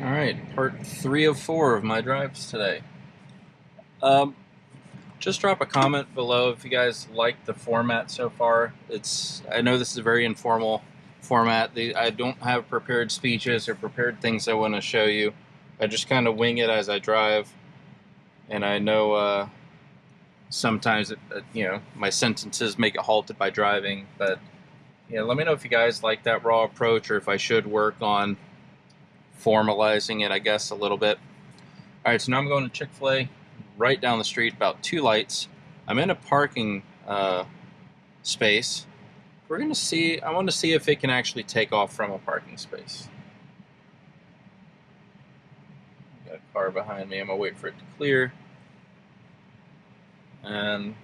Alright, part 3 of 4 of my drives today. Just drop a comment below if you guys like the format so far. I know this is a very informal format. I don't have prepared speeches or prepared things I want to show you. I just kind of wing it as I drive. And I know sometimes my sentences may get halted by driving, but let me know if you guys like that raw approach or if I should work on formalizing it, I guess, a little bit. Alright, so now I'm going to Chick-fil-A right down the street, about 2 lights. I'm in a parking space. I want to see if it can actually take off from a parking space. Got a car behind me. I'm going to wait for it to clear. And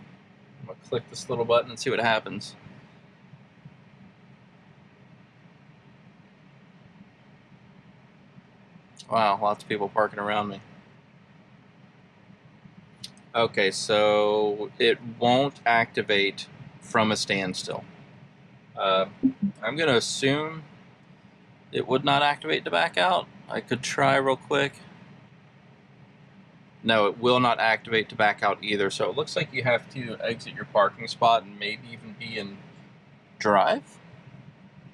I'm going to click this little button and see what happens. Wow, lots of people parking around me. Okay, so it won't activate from a standstill. I'm going to assume it would not activate to back out. I could try real quick. No, it will not activate to back out either. So it looks like you have to exit your parking spot and maybe even be in drive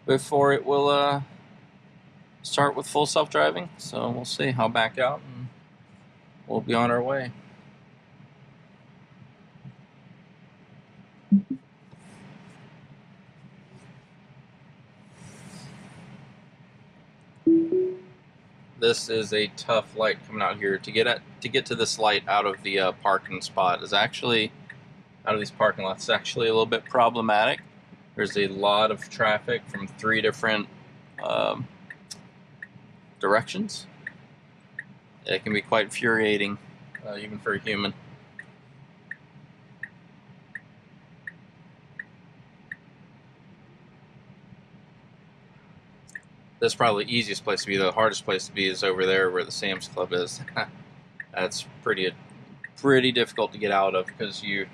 before it will start with full self-driving. So we'll see. I'll back out and we'll be on our way. This is a tough light coming out here. To get to this light out of the parking spot is actually, out of these parking lots, is actually a little bit problematic. There's a lot of traffic from 3 different directions. It can be quite infuriating, even for a human. This is probably the easiest place to be. The hardest place to be is over there where the Sam's Club is. That's pretty difficult to get out of because you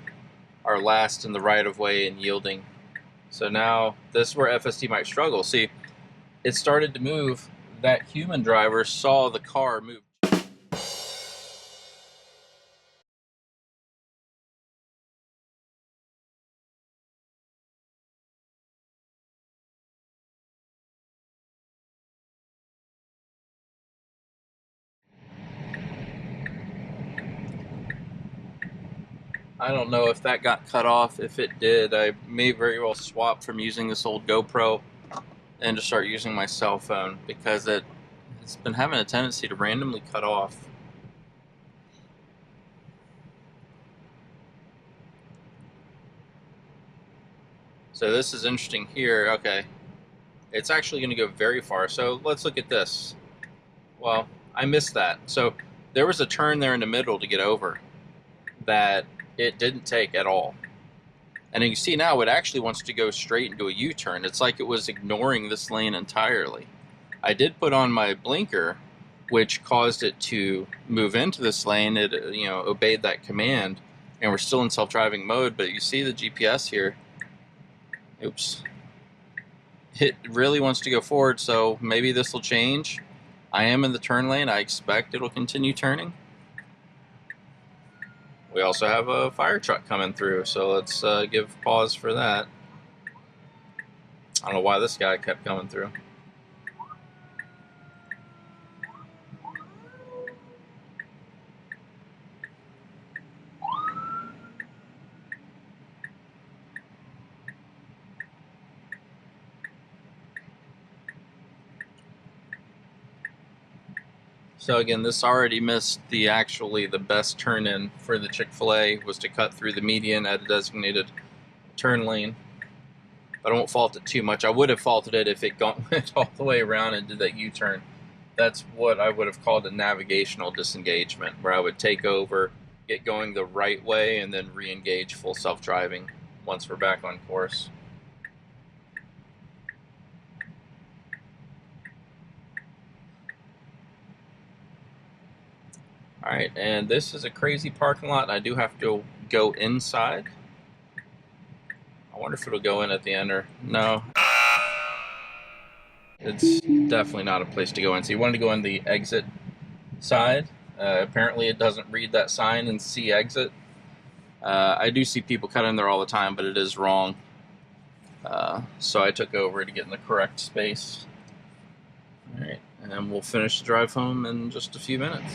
are last in the right-of-way and yielding. So now this is where FSD might struggle. See, it started to move. That human driver saw the car move. I don't know if that got cut off. If it did, I may very well swap from using this old GoPro and just start using my cell phone because it's been having a tendency to randomly cut off. So this is interesting here. Okay, it's actually going to go very far. So let's look at this. Well, I missed that. So there was a turn there in the middle to get over that it didn't take at all. And you can see now it actually wants to go straight into a U-turn. It's like it was ignoring this lane entirely. I did put on my blinker, which caused it to move into this lane. It obeyed that command, and we're still in self-driving mode. But you see the GPS here. Oops. It really wants to go forward, so maybe this will change. I am in the turn lane. I expect it'll continue turning. We also have a fire truck coming through, so let's give pause for that. I don't know why this guy kept coming through. So again, this already missed the best turn in for the Chick-fil-A was to cut through the median at a designated turn lane. But I won't fault it too much. I would have faulted it if it went all the way around and did that U-turn. That's what I would have called a navigational disengagement, where I would take over, get going the right way, and then re-engage full self-driving once we're back on course. Alright, and this is a crazy parking lot. I do have to go inside. I wonder if it'll go in at the end or no. it's definitely not a place to go in. So you wanted to go on the exit side. Apparently it doesn't read that sign and see exit. I do see people cut in there all the time, but it is wrong. So I took over to get in the correct space. All right, and we'll finish the drive home in just a few minutes.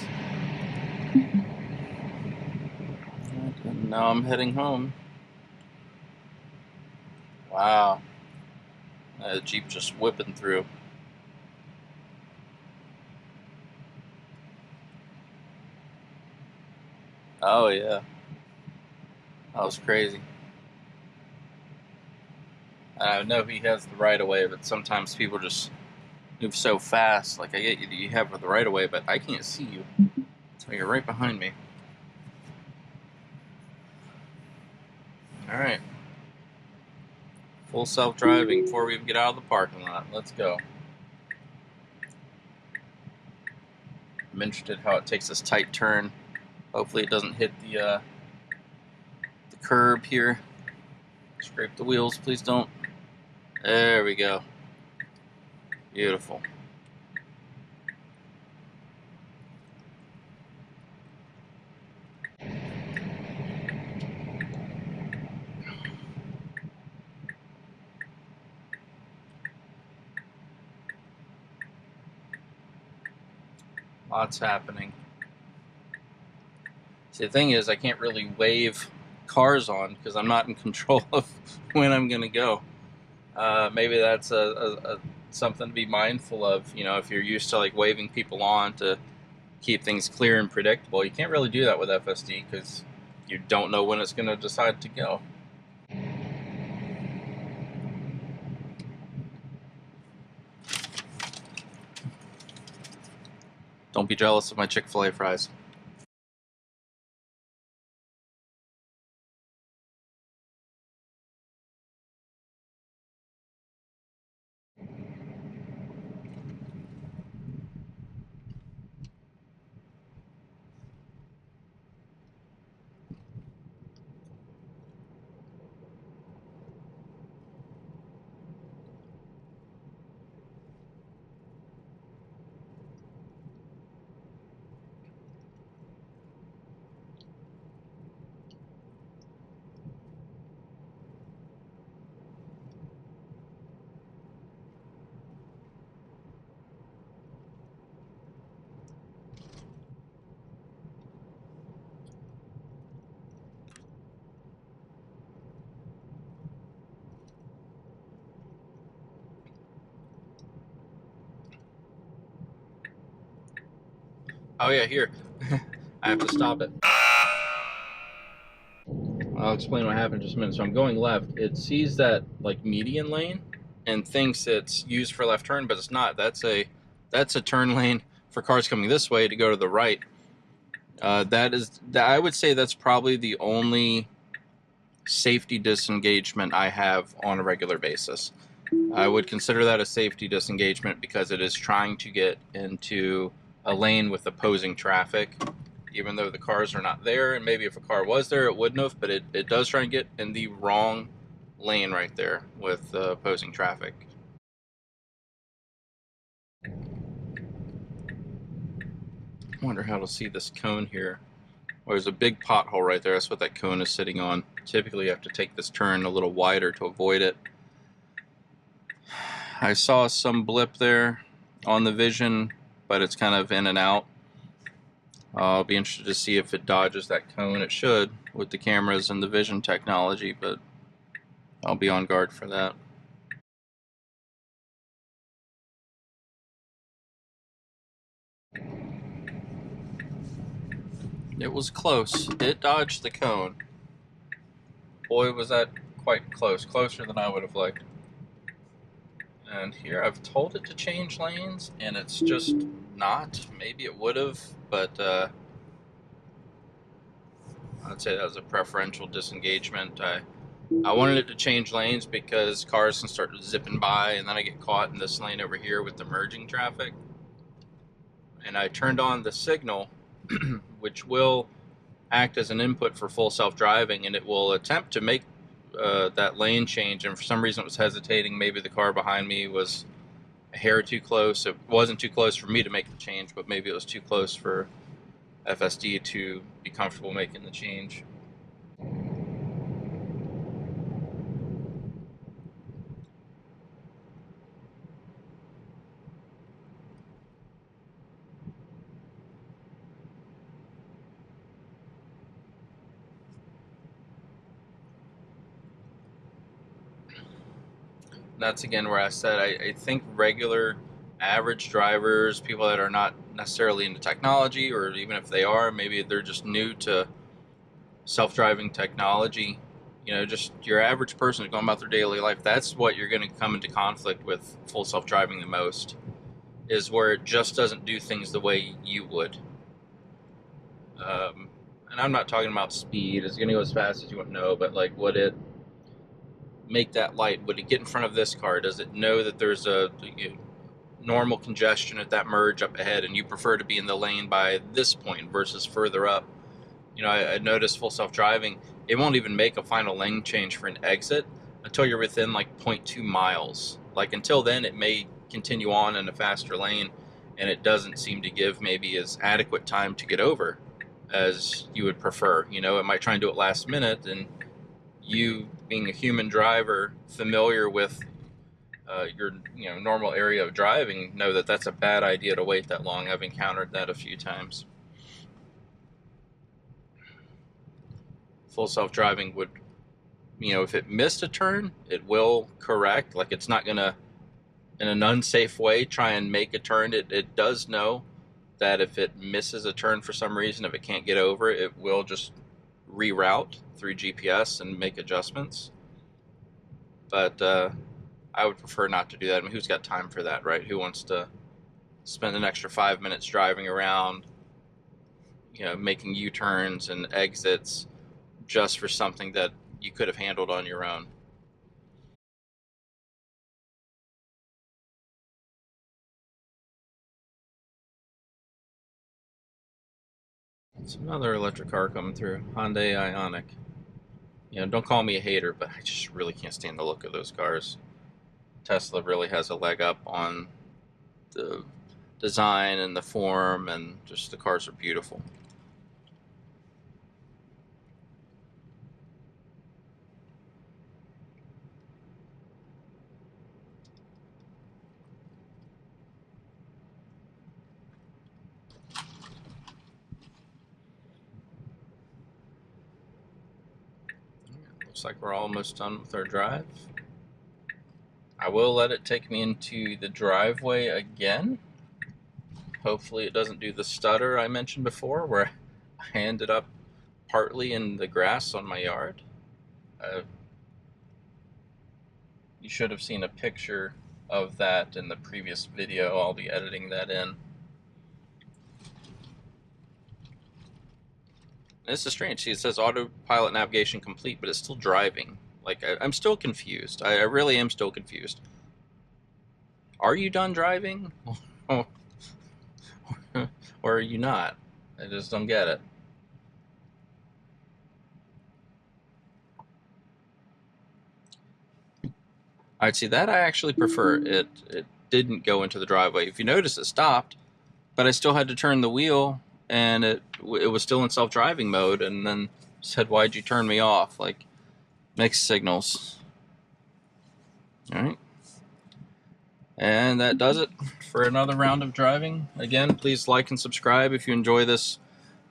And now I'm heading home. Wow, the Jeep just whipping through. Oh yeah, that was crazy. I know he has the right of way, but sometimes people just move so fast. Like, I get you that you have the right of way, but I can't see you. So you're right behind me. All right. Full self-driving before we even get out of the parking lot. Let's go. I'm interested how it takes this tight turn. Hopefully it doesn't hit the curb here. Scrape the wheels, please don't. There we go. Beautiful. Lots happening. See, the thing is, I can't really wave cars on because I'm not in control of when I'm going to go. Maybe that's something to be mindful of. You know, if you're used to like waving people on to keep things clear and predictable, you can't really do that with FSD because you don't know when it's going to decide to go. Don't be jealous of my Chick-fil-A fries. Oh yeah, here. I have to stop it. I'll explain what happened in just a minute. So I'm going left. It sees that like median lane and thinks it's used for left turn, but it's not. That's a turn lane for cars coming this way to go to the right. I would say that's probably the only safety disengagement I have on a regular basis. I would consider that a safety disengagement because it is trying to get into a lane with opposing traffic, even though the cars are not there, and maybe if a car was there it wouldn't have, but it does try and get in the wrong lane right there with opposing traffic. I wonder how to see this cone here. Well, there's a big pothole right there. That's what that cone is sitting on. Typically you have to take this turn a little wider to avoid it. I saw some blip there on the vision, but it's kind of in and out. I'll be interested to see if it dodges that cone. It should with the cameras and the vision technology, but I'll be on guard for that. It was close. It dodged the cone. Boy, was that quite close. Closer than I would have liked. And here I've told it to change lanes, and it's just not. Maybe it would have, but I'd say that was a preferential disengagement. I wanted it to change lanes because cars can start zipping by, and then I get caught in this lane over here with the merging traffic. And I turned on the signal, which will act as an input for full self-driving, and it will attempt to make that lane change. And for some reason it was hesitating. Maybe the car behind me was a hair too close. It wasn't too close for me to make the change, but maybe it was too close for FSD to be comfortable making the change. That's again where I said I think regular average drivers, people that are not necessarily into technology, or even if they are, maybe they're just new to self-driving technology, you know, just your average person going about their daily life, that's what you're going to come into conflict with full self-driving the most, is where it just doesn't do things the way you would. And I'm not talking about speed, it's going to go as fast as you want to know, but like, would it make that light? Would it get in front of this car? Does it know that there's a normal congestion at that merge up ahead and you prefer to be in the lane by this point versus further up? You know, I noticed full self-driving, it won't even make a final lane change for an exit until you're within like 0.2 miles. Like until then, it may continue on in a faster lane, and it doesn't seem to give maybe as adequate time to get over as you would prefer. You know, it might try and do it last minute, and you being a human driver familiar with your normal area of driving know that that's a bad idea to wait that long. I've encountered that a few times. Full self-driving would, if it missed a turn, it will correct. Like, it's not gonna in an unsafe way try and make a turn. It does know that if it misses a turn for some reason, if it can't get over it, it will just reroute through GPS and make adjustments. But I would prefer not to do that. I mean, who's got time for that, right? Who wants to spend an extra 5 minutes driving around, making U-turns and exits just for something that you could have handled on your own? It's another electric car coming through, Hyundai Ioniq. Don't call me a hater, but I just really can't stand the look of those cars. Tesla really has a leg up on the design and the form, and just the cars are beautiful. Looks like we're almost done with our drive. I will let it take me into the driveway again. Hopefully it doesn't do the stutter I mentioned before, where I ended up partly in the grass on my yard. You should have seen a picture of that in the previous video. I'll be editing that in. This is strange. See, it says autopilot navigation complete, but it's still driving. Like, I'm still confused. I really am still confused. Are you done driving? Or are you not? I just don't get it. Alright, see, that I actually prefer. It didn't go into the driveway. If you notice, it stopped, but I still had to turn the wheel, and it was still in self-driving mode, and then said, "Why'd you turn me off?" Like, mixed signals. Alright. And that does it for another round of driving. Again, please like and subscribe if you enjoy this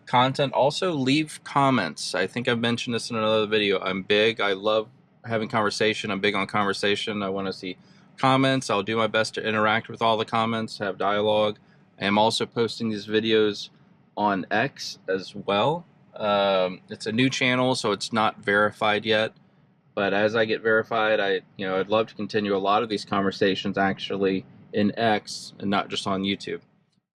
content. Also, leave comments. I think I've mentioned this in another video. I'm big. I love having conversation. I'm big on conversation. I want to see comments. I'll do my best to interact with all the comments, have dialogue. I am also posting these videos on X as well. It's a new channel, so it's not verified yet. But as I get verified, I'd love to continue a lot of these conversations actually in X and not just on YouTube.